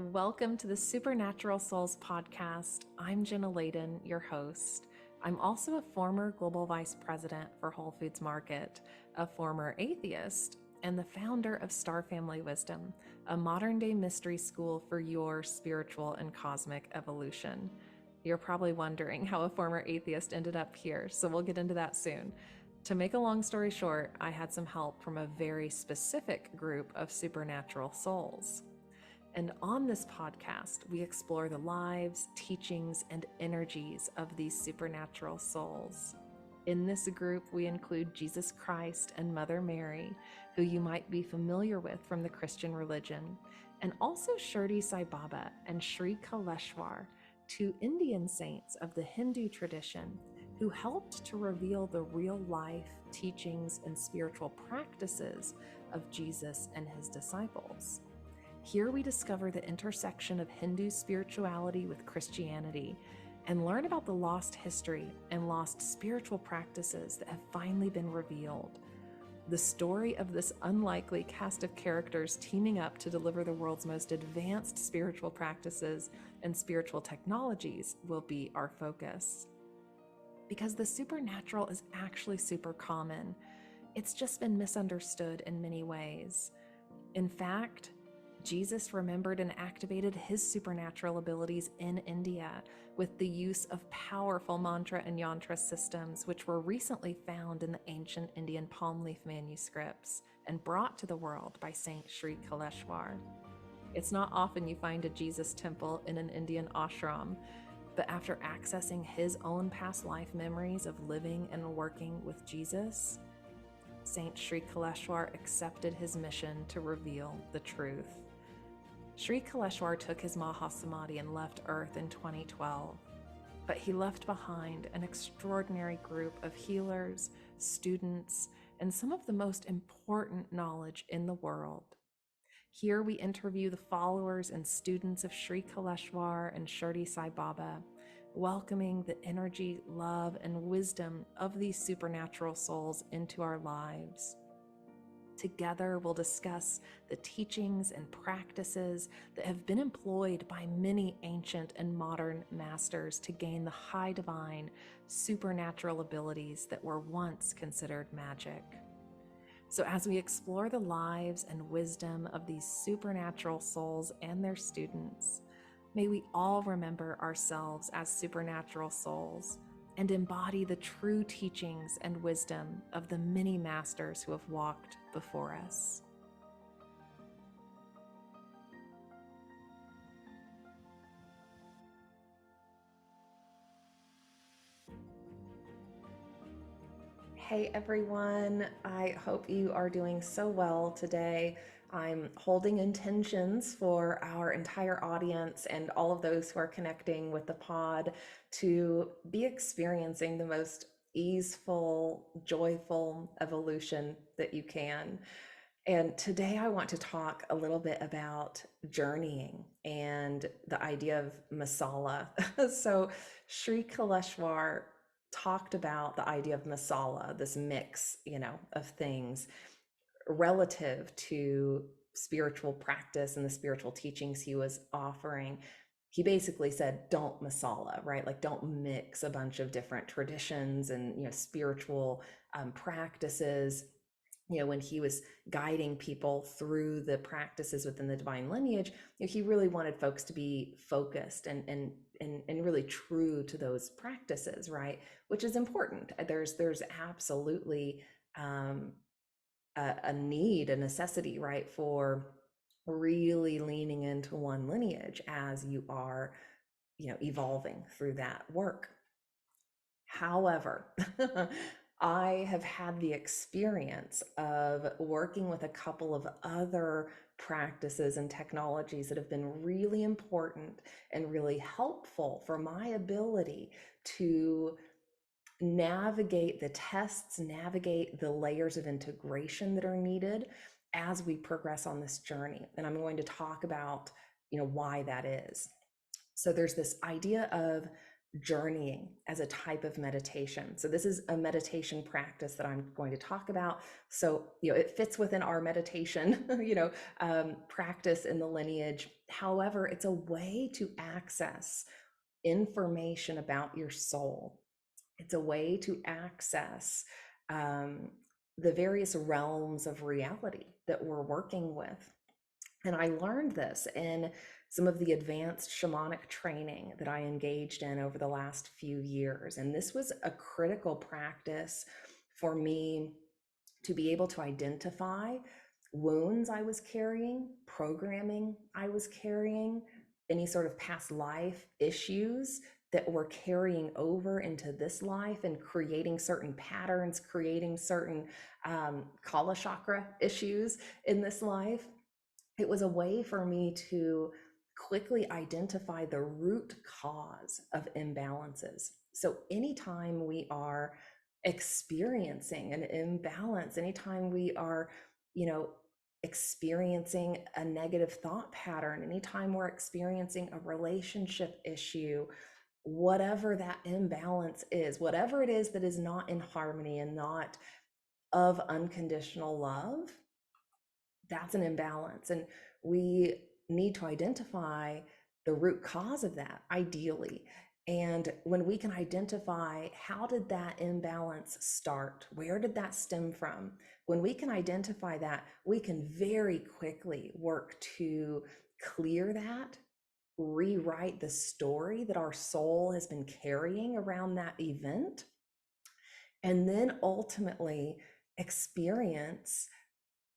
Welcome to the Supernatural Souls podcast. I'm Jenna, your host. I'm also a former global vice president for Whole Foods Market, a former atheist, and the founder of Star Family Wisdom, a modern day mystery school for your spiritual and cosmic evolution. You're probably wondering how a former atheist ended up here, so we'll get into that soon. To make a long story short, I had some help from a very specific group of supernatural souls. And on this podcast, we explore the lives, teachings, and energies of these supernatural souls. In this group, we include Jesus Christ and Mother Mary, who you might be familiar with from the Christian religion, and also Shirdi Sai Baba and Sri Kaleshwar, two Indian saints of the Hindu tradition who helped to reveal the real life, teachings, and spiritual practices of Jesus and his disciples. Here we discover the intersection of Hindu spirituality with Christianity and learn about the lost history and lost spiritual practices that have finally been revealed. The story of this unlikely cast of characters teaming up to deliver the world's most advanced spiritual practices and spiritual technologies will be our focus. Because the supernatural is actually super common. It's just been misunderstood in many ways. In fact, Jesus remembered and activated his supernatural abilities in India with the use of powerful mantra and yantra systems, which were recently found in the ancient Indian palm leaf manuscripts and brought to the world by Saint Sri Kaleshwar. It's not often you find a Jesus temple in an Indian ashram, but after accessing his own past life memories of living and working with Jesus, Saint Sri Kaleshwar accepted his mission to reveal the truth. Sri Kaleshwar took his Mahasamadhi and left Earth in 2012, but he left behind an extraordinary group of healers, students, and some of the most important knowledge in the world. Here we interview the followers and students of Sri Kaleshwar and Shirdi Sai Baba, welcoming the energy, love, and wisdom of these supernatural souls into our lives. Together, we'll discuss the teachings and practices that have been employed by many ancient and modern masters to gain the high divine, supernatural abilities that were once considered magic. So as we explore the lives and wisdom of these supernatural souls and their students, may we all remember ourselves as supernatural souls and embody the true teachings and wisdom of the many masters who have walked before us. Hey everyone, I hope you are doing so well today. I'm holding intentions for our entire audience and all of those who are connecting with the pod to be experiencing the most easeful, joyful evolution that you can. And today I want to talk a little bit about journeying and the idea of masala. So Sri Kaleshwar talked about the idea of masala, this mix, of things relative to spiritual practice and the spiritual teachings he was offering. He basically said, don't masala, right? Like don't mix a bunch of different traditions and, spiritual practices. When he was guiding people through the practices within the divine lineage, he really wanted folks to be focused and really true to those practices, right? Which is important. There's absolutely a need, a necessity, right, for really leaning into one lineage as you are, evolving through that work. However, I have had the experience of working with a couple of other practices and technologies that have been really important and really helpful for my ability to navigate the tests, navigate the layers of integration that are needed as we progress on this journey. And I'm going to talk about, why that is. So there's this idea of journeying as a type of meditation. So this is a meditation practice that I'm going to talk about. So, it fits within our meditation, practice in the lineage. However, it's a way to access information about your soul. It's a way to access um, the various realms of reality that we're working with. And I learned this in some of the advanced shamanic training that I engaged in over the last few years. And this was a critical practice for me to be able to identify wounds I was carrying, programming I was carrying, any sort of past life issues that were carrying over into this life and creating certain patterns, creating certain kala chakra issues in this life. It was a way for me to quickly identify the root cause of imbalances. So anytime we are experiencing an imbalance, anytime we are, experiencing a negative thought pattern, anytime we're experiencing a relationship issue, whatever that imbalance is, whatever it is that is not in harmony and not of unconditional love, that's an imbalance. And we need to identify the root cause of that, ideally. And when we can identify how did that imbalance start, where did that stem from, when we can identify that, we can very quickly work to clear that, rewrite the story that our soul has been carrying around that event, and then ultimately experience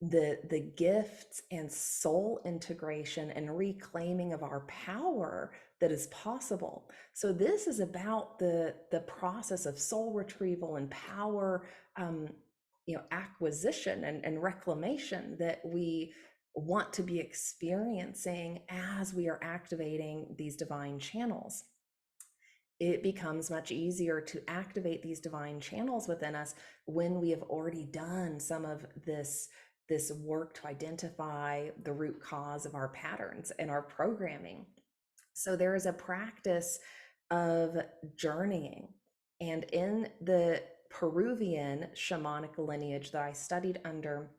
the gifts and soul integration and reclaiming of our power that is possible. So this is about the process of soul retrieval and power acquisition and reclamation that we want to be experiencing as we are activating these divine channels. It becomes much easier to activate these divine channels within us when we have already done some of this work to identify the root cause of our patterns and our programming. So there is a practice of journeying. And in the Peruvian shamanic lineage that I studied under,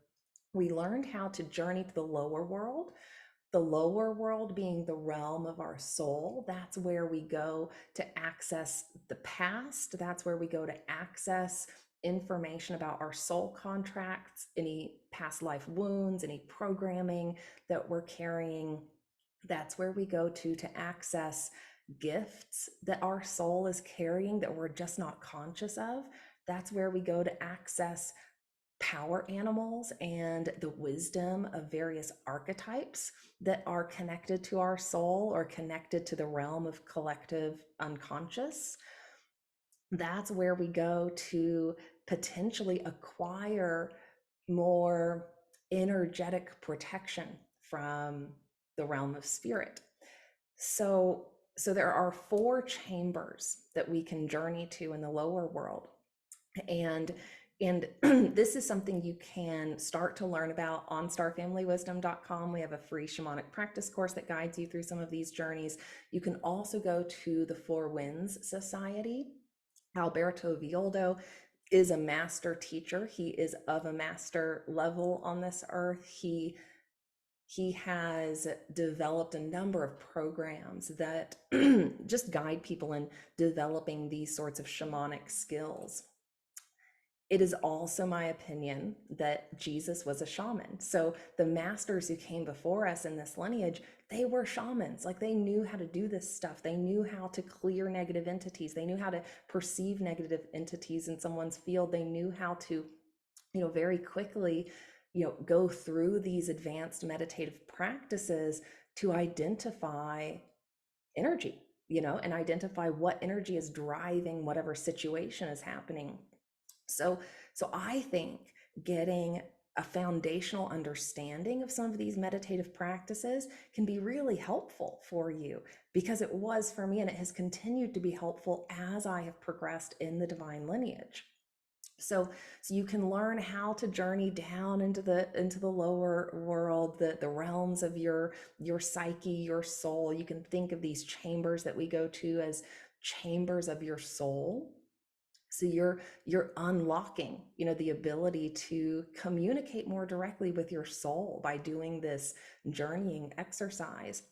we learned how to journey to the lower world. The lower world being the realm of our soul. That's where we go to access the past. That's where we go to access information about our soul contracts, any past life wounds, any programming that we're carrying. That's where we go to access gifts that our soul is carrying that we're just not conscious of. That's where we go to access power animals and the wisdom of various archetypes that are connected to our soul or connected to the realm of collective unconscious. That's where we go to potentially acquire more energetic protection from the realm of spirit. So there are 4 chambers that we can journey to in the lower world. And this is something you can start to learn about on starfamilywisdom.com. We have a free shamanic practice course that guides you through some of these journeys. You can also go to the Four Winds Society. Alberto Villoldo is a master teacher. He is of a master level on this earth. He has developed a number of programs that just guide people in developing these sorts of shamanic skills. It is also my opinion that Jesus was a shaman. So the masters who came before us in this lineage, they were shamans. Like, they knew how to do this stuff. They knew how to clear negative entities. They knew how to perceive negative entities in someone's field. They knew how to, very quickly, go through these advanced meditative practices to identify energy, and identify what energy is driving whatever situation is happening. So I think getting a foundational understanding of some of these meditative practices can be really helpful for you, because it was for me, and it has continued to be helpful as I have progressed in the divine lineage. So you can learn how to journey down into the lower world, the realms of your psyche, your soul. You can think of these chambers that we go to as chambers of your soul. So you're unlocking, the ability to communicate more directly with your soul by doing this journeying exercise.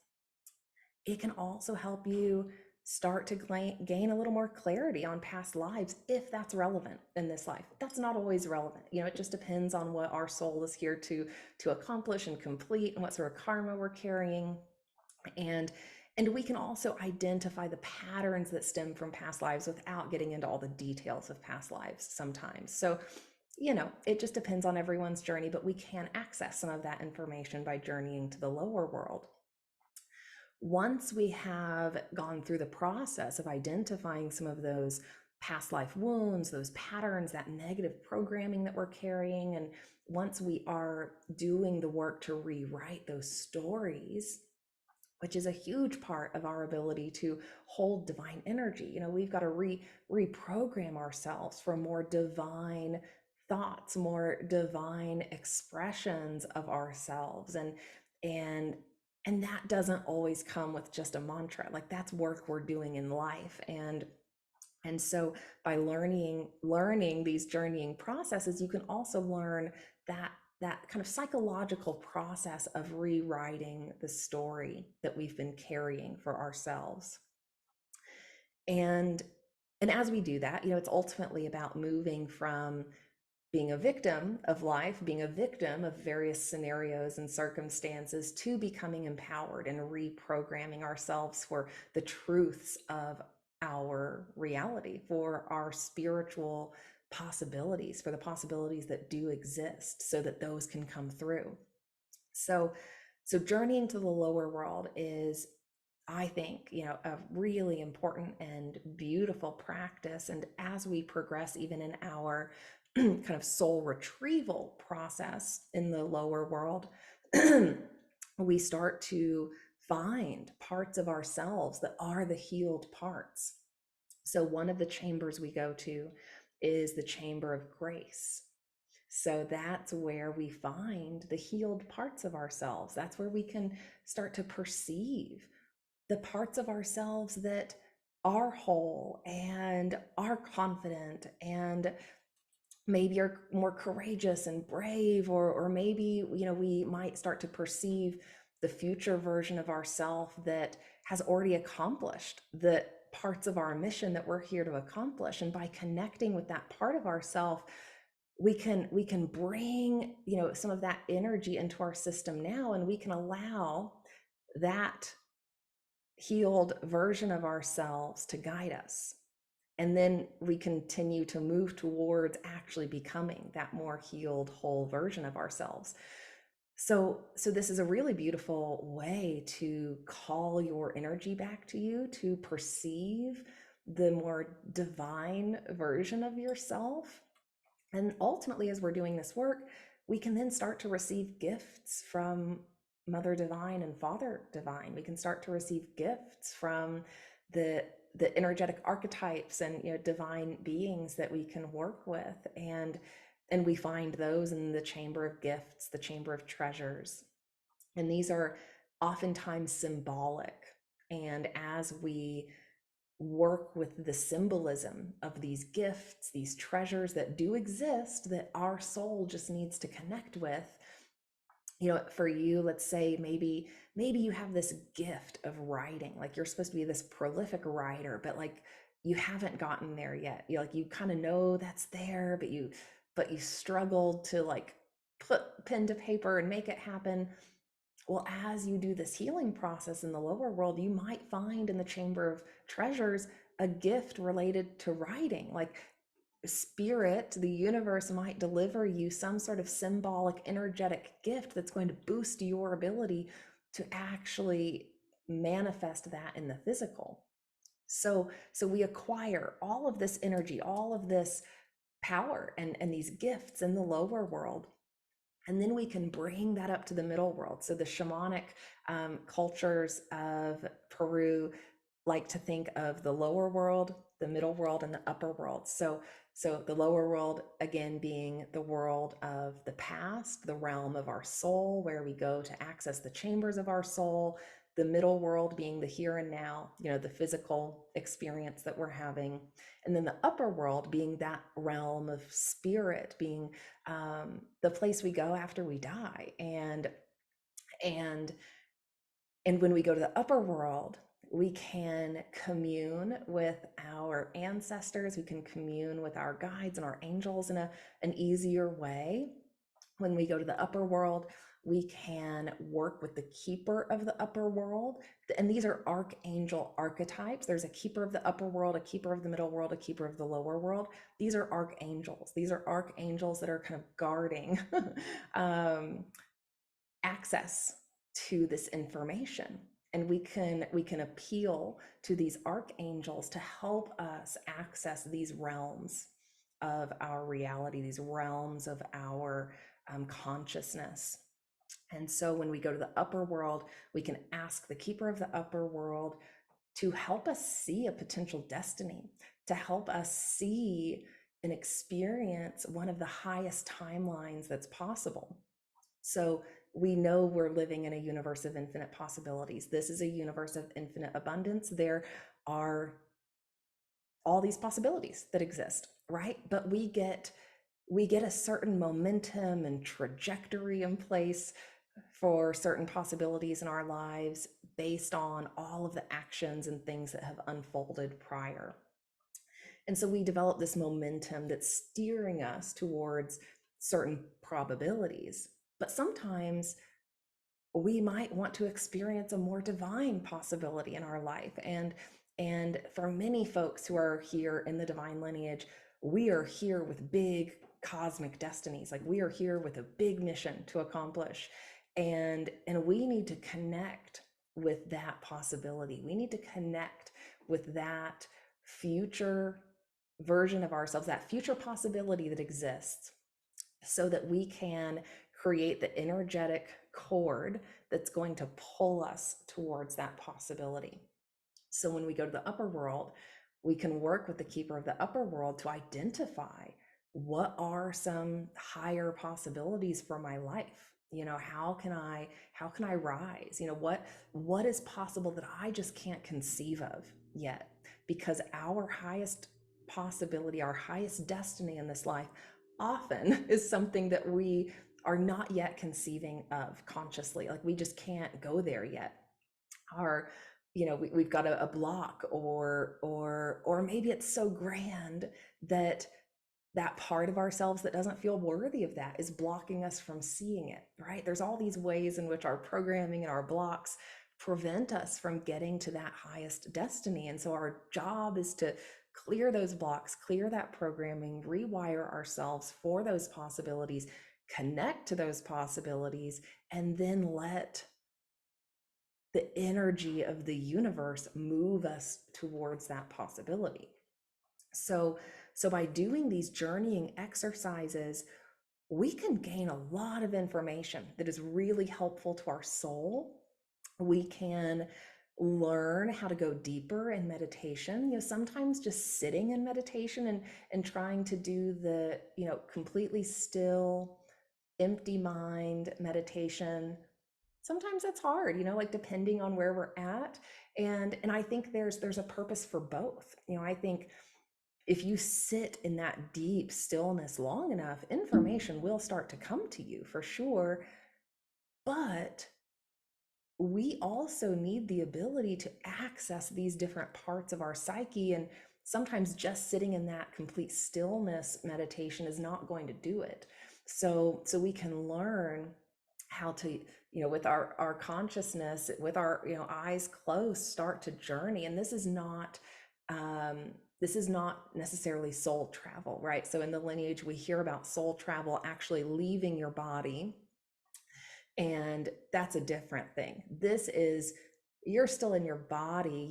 It can also help you start to gain a little more clarity on past lives, if that's relevant in this life. That's not always relevant. It just depends on what our soul is here to accomplish and complete, and what sort of karma we're carrying. And we can also identify the patterns that stem from past lives without getting into all the details of past lives sometimes. So, it just depends on everyone's journey, but we can access some of that information by journeying to the lower world. Once we have gone through the process of identifying some of those past life wounds, those patterns, that negative programming that we're carrying, and once we are doing the work to rewrite those stories, which is a huge part of our ability to hold divine energy. We've got to reprogram ourselves for more divine thoughts, more divine expressions of ourselves. And that doesn't always come with just a mantra. Like, that's work we're doing in life. And so by learning these journeying processes, you can also learn that kind of psychological process of rewriting the story that we've been carrying for ourselves. And as we do that, it's ultimately about moving from being a victim of life, being a victim of various scenarios and circumstances, to becoming empowered and reprogramming ourselves for the truths of our reality, for our spiritual possibilities, for the possibilities that do exist, so that those can come through. So journeying to the lower world is, I think, a really important and beautiful practice. And as we progress, even in our kind of soul retrieval process in the lower world, we start to find parts of ourselves that are the healed parts. So one of the chambers we go to is the chamber of grace. So that's where we find the healed parts of ourselves. That's where we can start to perceive the parts of ourselves that are whole and are confident and maybe are more courageous and brave, or maybe, we might start to perceive the future version of ourselves that has already accomplished the parts of our mission that we're here to accomplish. And by connecting with that part of ourselves, we can bring, some of that energy into our system now, and we can allow that healed version of ourselves to guide us. And then we continue to move towards actually becoming that more healed, whole version of ourselves. So this is a really beautiful way to call your energy back to you, to perceive the more divine version of yourself. And ultimately, as we're doing this work, we can then start to receive gifts from Mother Divine and Father Divine. We can start to receive gifts from the energetic archetypes and, divine beings that we can work with. And we find those in the chamber of gifts, the chamber of treasures. And these are oftentimes symbolic. And as we work with the symbolism of these gifts, these treasures that do exist, that our soul just needs to connect with. For you, let's say maybe you have this gift of writing, like you're supposed to be this prolific writer, but like you haven't gotten there yet. You kind of know that's there, but you struggled to like put pen to paper and make it happen. Well, as you do this healing process in the lower world, you might find in the chamber of treasures a gift related to writing. Like spirit, the universe might deliver you some sort of symbolic, energetic gift that's going to boost your ability to actually manifest that in the physical. So we acquire all of this energy, all of this power and these gifts in the lower world. And then we can bring that up to the middle world. So the shamanic cultures of Peru like to think of the lower world, the middle world, and the upper world. So the lower world, again, being the world of the past, the realm of our soul, where we go to access the chambers of our soul. the middle world being the here and now, the physical experience that we're having, and then the upper world being that realm of spirit, being the place we go after we die. And and when we go to the upper world, we can commune with our ancestors, we can commune with our guides and our angels in an easier way. When we go to the upper world, we can work with the keeper of the upper world. And these are archangel archetypes. There's a keeper of the upper world, a keeper of the middle world, a keeper of the lower world. These are archangels. These are archangels that are kind of guarding access to this information. And we can appeal to these archangels to help us access these realms of our reality, these realms of our consciousness. And so when we go to the upper world, we can ask the keeper of the upper world to help us see a potential destiny, to help us see and experience one of the highest timelines that's possible. So we know we're living in a universe of infinite possibilities. This is a universe of infinite abundance. There are all these possibilities that exist, right? But we get a certain momentum and trajectory in place for certain possibilities in our lives based on all of the actions and things that have unfolded prior. And so we develop this momentum that's steering us towards certain probabilities. But sometimes we might want to experience a more divine possibility in our life. And for many folks who are here in the divine lineage, we are here with big cosmic destinies. Like, we are here with a big mission to accomplish. And we need to connect with that possibility. We need to connect with that future version of ourselves, that future possibility that exists, so that we can create the energetic cord that's going to pull us towards that possibility. So when we go to the upper world, we can work with the keeper of the upper world to identify what are some higher possibilities for my life. How can I rise? What is possible that I just can't conceive of yet? Because our highest possibility, our highest destiny in this life often is something that we are not yet conceiving of consciously. Like, we just can't go there yet. We've got a block, or maybe it's so grand that part of ourselves that doesn't feel worthy of that is blocking us from seeing it, right? There's all these ways in which our programming and our blocks prevent us from getting to that highest destiny. And so our job is to clear those blocks, clear that programming, rewire ourselves for those possibilities, connect to those possibilities, and then let the energy of the universe move us towards that possibility. So by doing these journeying exercises, we can gain a lot of information that is really helpful to our soul. We can learn how to go deeper in meditation. Sometimes just sitting in meditation and trying to do the, completely still, empty mind meditation, sometimes that's hard, like, depending on where we're at. And I think there's a purpose for both. I think if you sit in that deep stillness long enough, information will start to come to you for sure. But we also need the ability to access these different parts of our psyche. And sometimes just sitting in that complete stillness meditation is not going to do it. So we can learn how to, with our consciousness, with our, eyes closed, start to journey. And this is not necessarily soul travel, right? So in the lineage, we hear about soul travel actually leaving your body, and that's a different thing. This is, you're still in your body.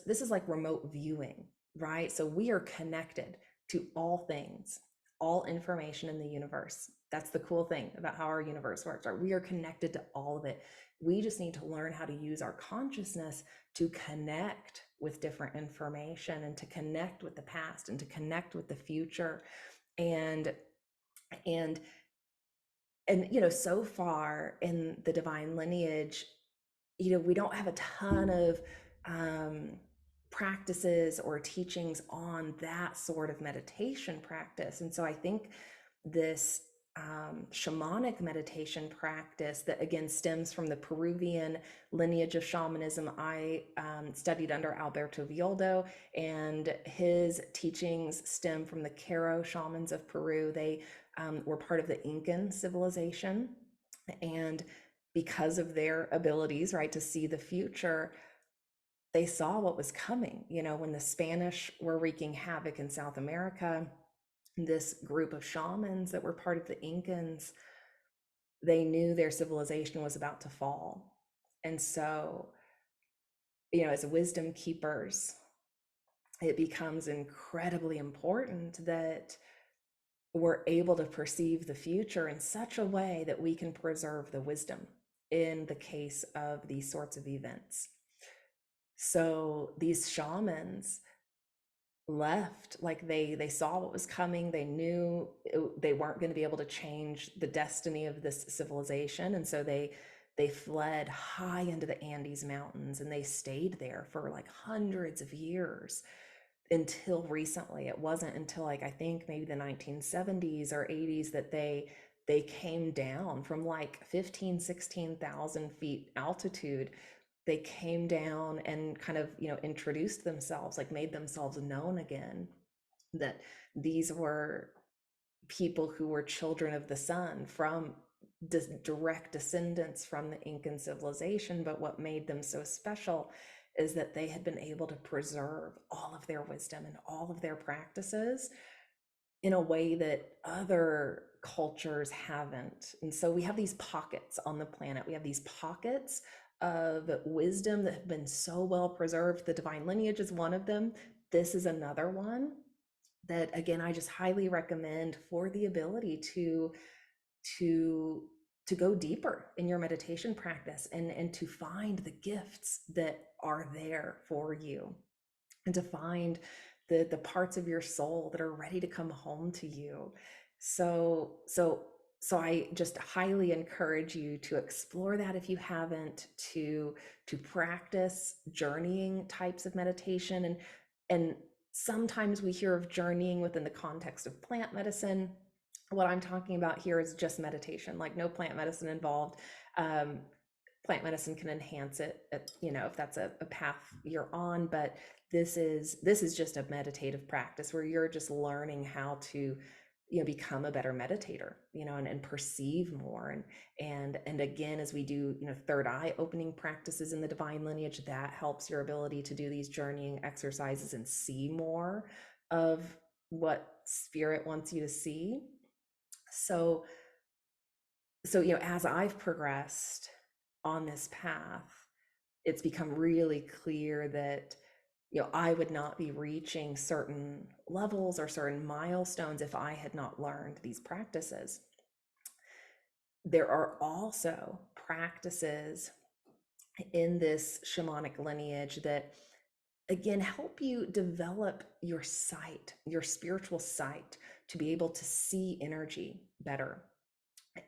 This is like remote viewing, right? So we are connected to all things, all information in the universe. That's the cool thing about how our universe works, right? We are connected to all of it. We just need to learn how to use our consciousness to connect with different information, and to connect with the past, and to connect with the future. And so far in the divine lineage, we don't have a ton of um, practices or teachings on that sort of meditation practice. And so I think this shamanic meditation practice that again stems from the Peruvian lineage of shamanism. I studied under Alberto Villoldo, and his teachings stem from the Q'ero shamans of Peru. They were part of the Incan civilization, and because of their abilities, right, to see the future, they saw what was coming. When the Spanish were wreaking havoc in South America, this group of shamans that were part of the Incans, they knew their civilization was about to fall. And so, as wisdom keepers, it becomes incredibly important that we're able to perceive the future in such a way that we can preserve the wisdom in the case of these sorts of events. So these shamans left, like they saw what was coming. They knew they weren't going to be able to change the destiny of this civilization, and so they fled high into the Andes Mountains, and they stayed there for like hundreds of years until recently. It wasn't until, like, I think maybe the 1970s or 80s that they came down from like 16,000 feet altitude. They came down and kind of, introduced themselves, like made themselves known again, that these were people who were children of the sun, from direct descendants from the Incan civilization. But what made them so special is that they had been able to preserve all of their wisdom and all of their practices in a way that other cultures haven't. And so we have these pockets on the planet. We have these pockets of wisdom that have been so well preserved. The Divine Lineage is one of them. This is another one that, again, I just highly recommend for the ability to go deeper in your meditation practice, and to find the gifts that are there for you, and to find the parts of your soul that are ready to come home to you. So I just highly encourage you to explore that if you haven't, to practice journeying types of meditation. And sometimes we hear of journeying within the context of plant medicine. What I'm talking about here is just meditation, like no plant medicine involved. Plant medicine can enhance it, if that's a path you're on, but this is just a meditative practice where you're just learning how to become a better meditator, and perceive more. And again, as we do third eye opening practices in the Divine Lineage, that helps your ability to do these journeying exercises and see more of what spirit wants you to see. So as I've progressed on this path, it's become really clear that I would not be reaching certain levels or certain milestones if I had not learned these practices. There are also practices in this shamanic lineage that, again, help you develop your sight, your spiritual sight, to be able to see energy better.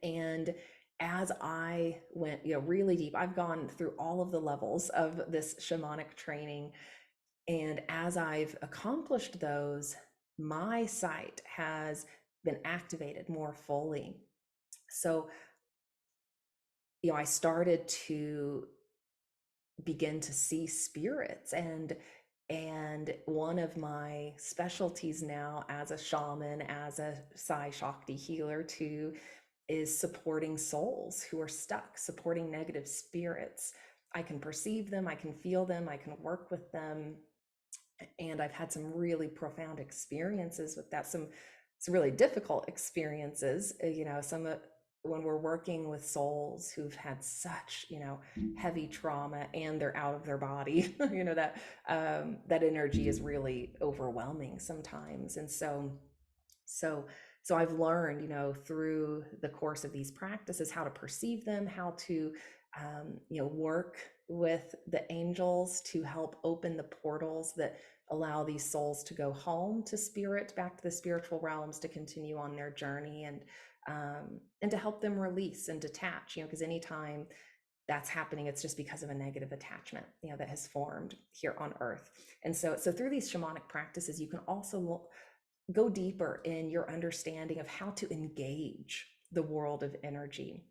And as I went really deep, I've gone through all of the levels of this shamanic training, and as I've accomplished those, my sight has been activated more fully. So I started to begin to see spirits, and one of my specialties now as a shaman, as a Sai Shakti healer too, is supporting souls who are stuck, supporting negative spirits. I can perceive them, I can feel them, I can work with them. And I've had some really profound experiences with that, some really difficult experiences, when we're working with souls who've had such heavy trauma and they're out of their body. That energy is really overwhelming sometimes. And so I've learned through the course of these practices how to perceive them, how to work with the angels to help open the portals that allow these souls to go home to spirit, back to the spiritual realms, to continue on their journey, and to help them release and detach, because anytime that's happening. It's just because of a negative attachment, that has formed here on earth. And so through these shamanic practices, you can also go deeper in your understanding of how to engage the world of energy.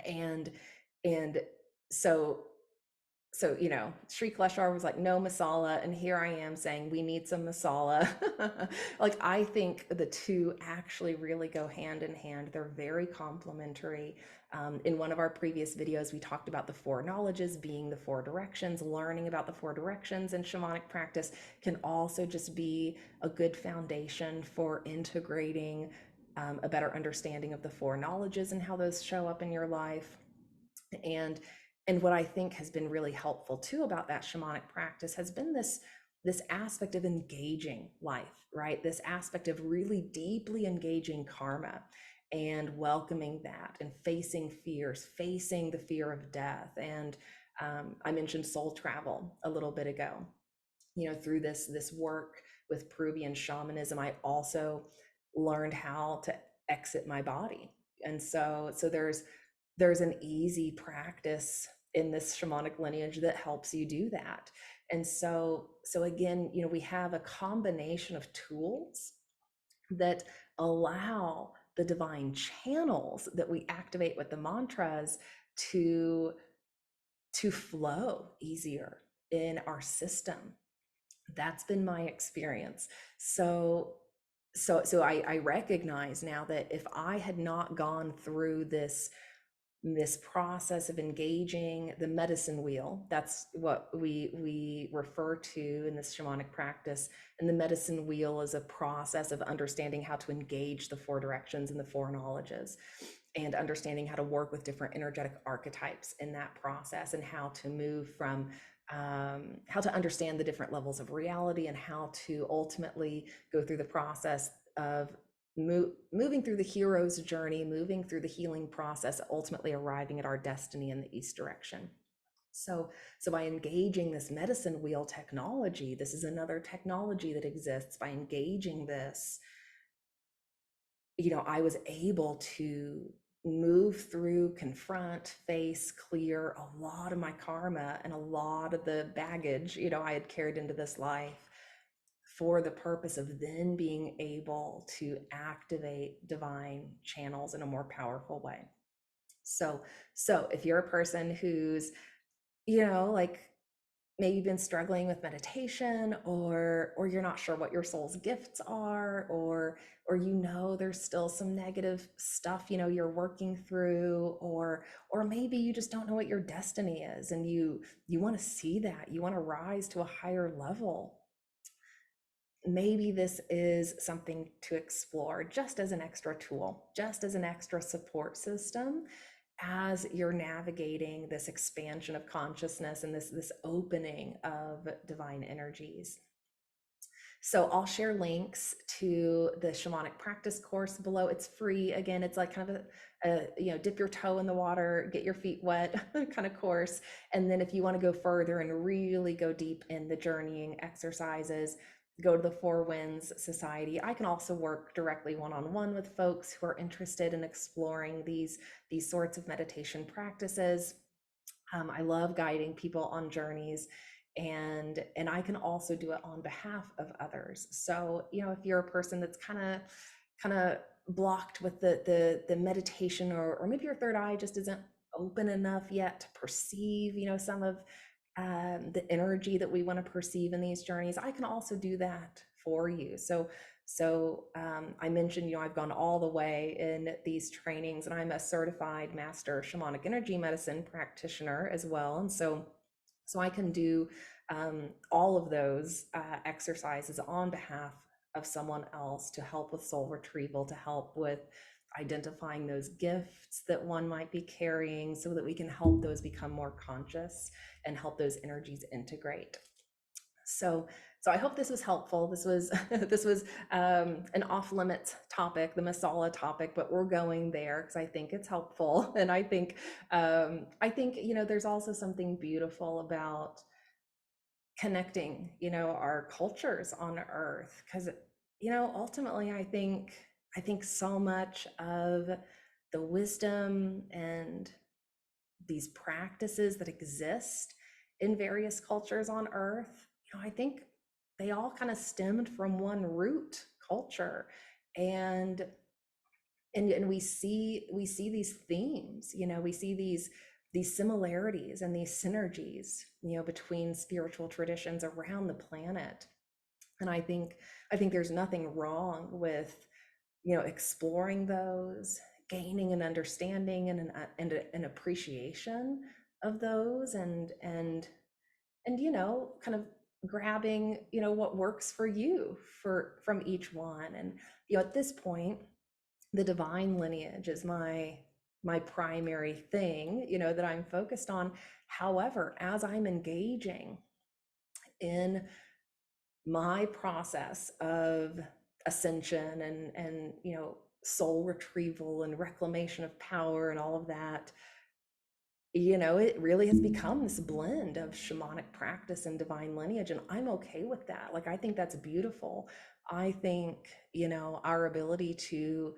And and so Sri Kleshwar was like, no masala, and here I am saying we need some masala. Like, I think the two actually really go hand in hand. They're very complementary. In one of our previous videos, we talked about the four knowledges being the four directions. Learning about the four directions in shamanic practice can also just be a good foundation for integrating a better understanding of the four knowledges and how those show up in your life. And what I think has been really helpful too about that shamanic practice has been this aspect of engaging life, right? This aspect of really deeply engaging karma and welcoming that, and facing fears, facing the fear of death. And I mentioned soul travel a little bit ago. Through this work with Peruvian shamanism, I also learned how to exit my body. And so there's an easy practice in this shamanic lineage that helps you do that. And so again, we have a combination of tools that allow the divine channels that we activate with the mantras to flow easier in our system. That's been my experience. So I recognize now that if I had not gone through this process of engaging the medicine wheel, that's what we refer to in this shamanic practice. And the medicine wheel is a process of understanding how to engage the four directions and the four knowledges, and understanding how to work with different energetic archetypes in that process, and how to move from how to understand the different levels of reality, and how to ultimately go through the process of moving through the hero's journey, moving through the healing process, ultimately arriving at our destiny in the East direction. So by engaging this medicine wheel technology, this is another technology that exists. By engaging this, I was able to move through, confront, face, clear a lot of my karma and a lot of the baggage, I had carried into this life, for the purpose of then being able to activate divine channels in a more powerful way. So if you're a person who's, like, maybe been struggling with meditation, or you're not sure what your soul's gifts are, or there's still some negative stuff you're working through, or maybe you just don't know what your destiny is, and you want to see that, you want to rise to a higher level, maybe this is something to explore, just as an extra tool, just as an extra support system, as you're navigating this expansion of consciousness and this opening of divine energies. So I'll share links to the shamanic practice course below. It's free. Again, it's like kind of a dip your toe in the water, get your feet wet kind of course. And then if you want to go further and really go deep in the journeying exercises, go to the Four Winds Society. I can also work directly one-on-one with folks who are interested in exploring these sorts of meditation practices. I love guiding people on journeys, and I can also do it on behalf of others. So if you're a person that's kind of blocked with the meditation, or maybe your third eye just isn't open enough yet to perceive some of the energy that we want to perceive in these journeys, I can also do that for you. So I mentioned, I've gone all the way in these trainings, and I'm a certified master shamanic energy medicine practitioner as well. And so I can do all of those exercises on behalf of someone else, to help with soul retrieval, to help with identifying those gifts that one might be carrying, so that we can help those become more conscious and help those energies integrate. So I hope this was helpful. This was an off limits topic, the Masala topic, but we're going there because I think it's helpful, and I think there's also something beautiful about connecting our cultures on Earth, because ultimately I think so much of the wisdom and these practices that exist in various cultures on earth, I think they all kind of stemmed from one root culture. And and we see these themes, we see these similarities and these synergies, between spiritual traditions around the planet. And I think there's nothing wrong with, exploring those, gaining an understanding and an appreciation of those, and kind of grabbing, what works for you from each one. And at this point, the divine lineage is my primary thing, that I'm focused on. However, as I'm engaging in my process of ascension and soul retrieval and reclamation of power and all of that, it really has become this blend of shamanic practice and divine lineage, and I'm okay with that. Like, I think that's beautiful. I think, our ability to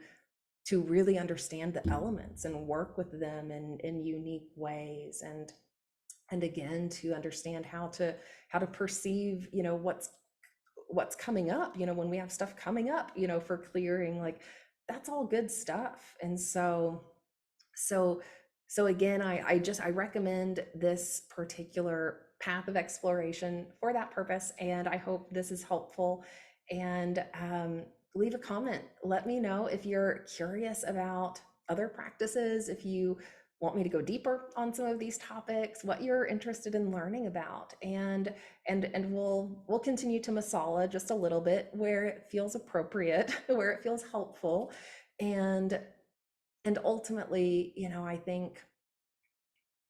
really understand the elements and work with them in unique ways, and again, to understand how to perceive, what's coming up, when we have stuff coming up, for clearing, like, that's all good stuff. And so so again, I recommend this particular path of exploration for that purpose, and I hope this is helpful. And leave a comment, let me know if you're curious about other practices, if you want me to go deeper on some of these topics, what you're interested in learning about. And we'll continue to masala just a little bit where it feels appropriate, where it feels helpful. And ultimately, I think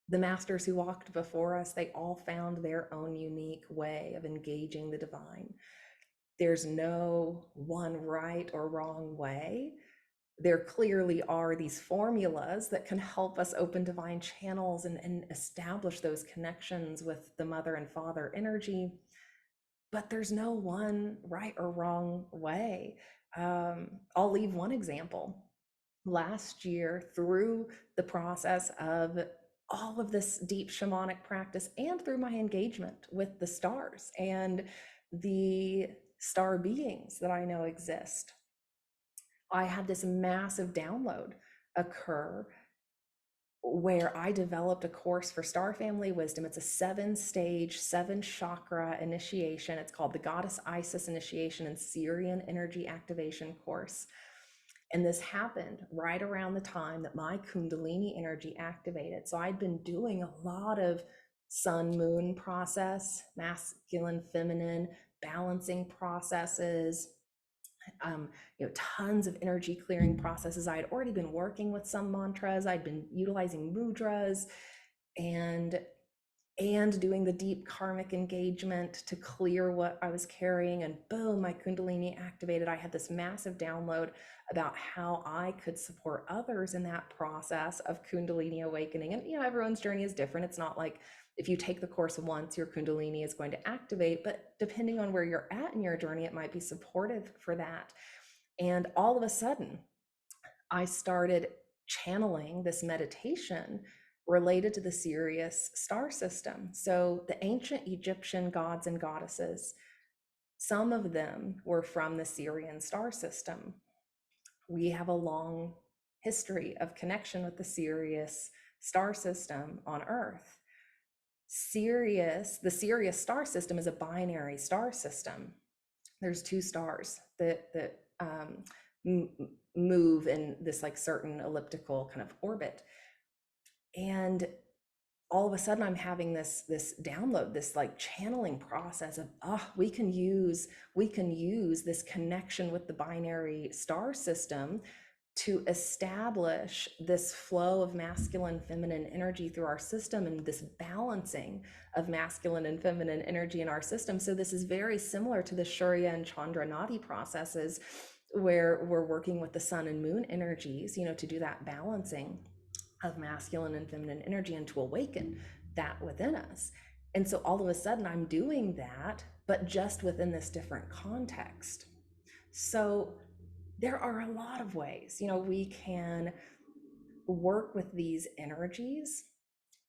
the masters who walked before us, they all found their own unique way of engaging the divine. There's no one right or wrong way. There clearly are these formulas that can help us open divine channels and establish those connections with the mother and father energy. But there's no one right or wrong way. I'll leave one example. Last year, through the process of all of this deep shamanic practice and through my engagement with the stars and the star beings that I know exist, I had this massive download occur where I developed a course for star family wisdom. It's a 7-stage, 7-chakra initiation. It's called the Goddess Isis Initiation and Syrian Energy Activation Course. And this happened right around the time that my Kundalini energy activated. So I'd been doing a lot of sun moon process, masculine, feminine, balancing processes, tons of energy clearing processes. I had already been working with some mantras. I'd been utilizing mudras and doing the deep karmic engagement to clear what I was carrying. And boom, my Kundalini activated. I had this massive download about how I could support others in that process of Kundalini awakening. And, everyone's journey is different. It's not like if you take the course once, your Kundalini is going to activate, but depending on where you're at in your journey, it might be supportive for that. And all of a sudden, I started channeling this meditation related to the Sirius star system. So the ancient Egyptian gods and goddesses, some of them were from the Syrian star system. We have a long history of connection with the Sirius star system on Earth. The Sirius star system is a binary star system. There's two stars that move in this like certain elliptical kind of orbit. And all of a sudden I'm having this download, this like channeling process of, we can use this connection with the binary star system to establish this flow of masculine feminine energy through our system, and this balancing of masculine and feminine energy in our system. So this is very similar to the Shurya and Chandra Nadi processes, where we're working with the sun and moon energies, to do that balancing of masculine and feminine energy and to awaken that within us. And so all of a sudden I'm doing that, but just within this different context. So there are a lot of ways, we can work with these energies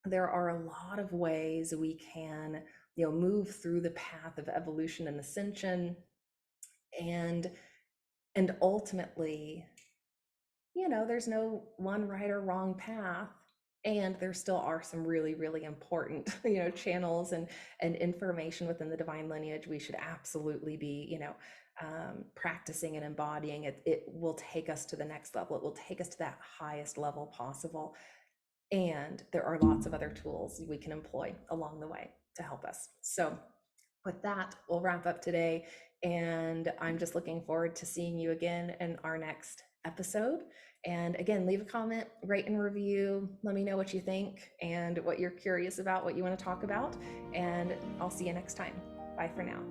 there are a lot of ways we can, move through the path of evolution and ascension, and ultimately, there's no one right or wrong path. And there still are some really, really important, channels and information within the divine lineage we should absolutely be, practicing and embodying. It will take us to the next level. It will take us to that highest level possible. And there are lots of other tools we can employ along the way to help us. So with that, we'll wrap up today. And I'm just looking forward to seeing you again in our next episode. And again, leave a comment, rate and review. Let me know what you think and what you're curious about, what you want to talk about. And I'll see you next time. Bye for now.